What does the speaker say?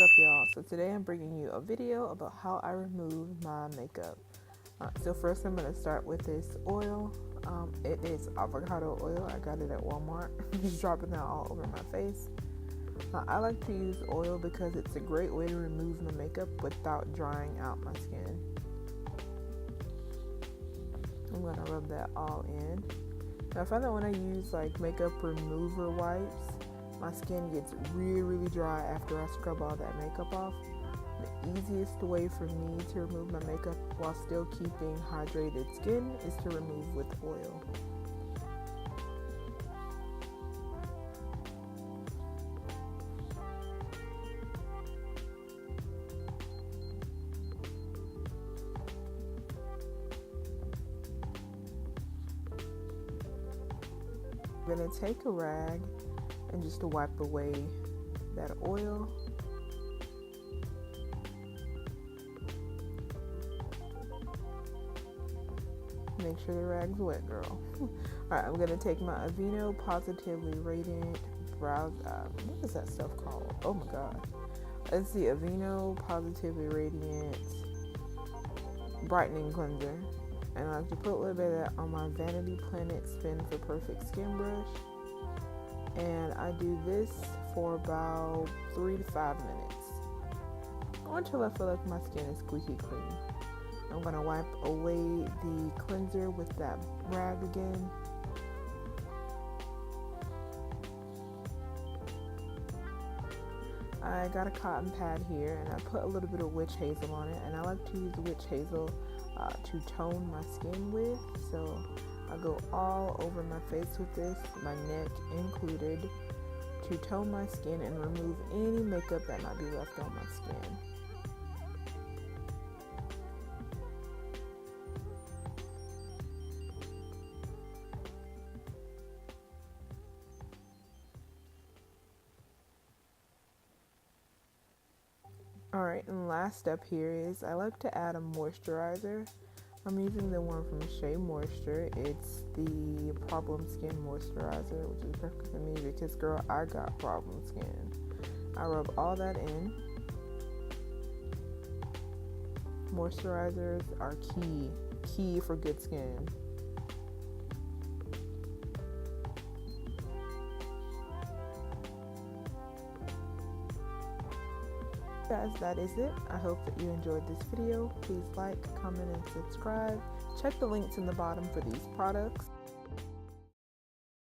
What's up, y'all? So today I'm bringing you a video about how I remove my makeup. So first I'm going to start with this oil. It is avocado oil. I got it at Walmart. Just dropping that all over my face. I like to use oil because it's a great way to remove my makeup without drying out my skin. I'm going to rub that all in. Now I find that when I use like makeup remover wipes, my skin gets really dry after I scrub all that makeup off. The easiest way for me to remove my makeup while still keeping hydrated skin is to remove with oil. I'm going to take a rag and just to wipe away that oil. Make sure the rag's wet, girl. Alright, I'm gonna take my Aveeno Positively Radiant Brow, what is that stuff called? Oh my god. It's the Aveeno Positively Radiant Brightening Cleanser. And I like to put a little bit of that on my Vanity Planet Spin for Perfect Skin brush. And I do this for about 3 to 5 minutes until I feel like my skin is squeaky clean. I'm going to wipe away the cleanser with that rag again. I got a cotton pad here and I put a little bit of witch hazel on it, and I like to use witch hazel to tone my skin with. So I go all over my face with this, my neck included, to tone my skin and remove any makeup that might be left on my skin. Alright, and last step here is I like to add a moisturizer. I'm using the one from Shea Moisture. It's the Problem Skin Moisturizer, which is perfect for me because, girl, I got problem skin. I rub all that in. Moisturizers are key for good skin. Guys, that is it. I hope that you enjoyed this video. Please like, comment, and subscribe. Check the links in the bottom for these products.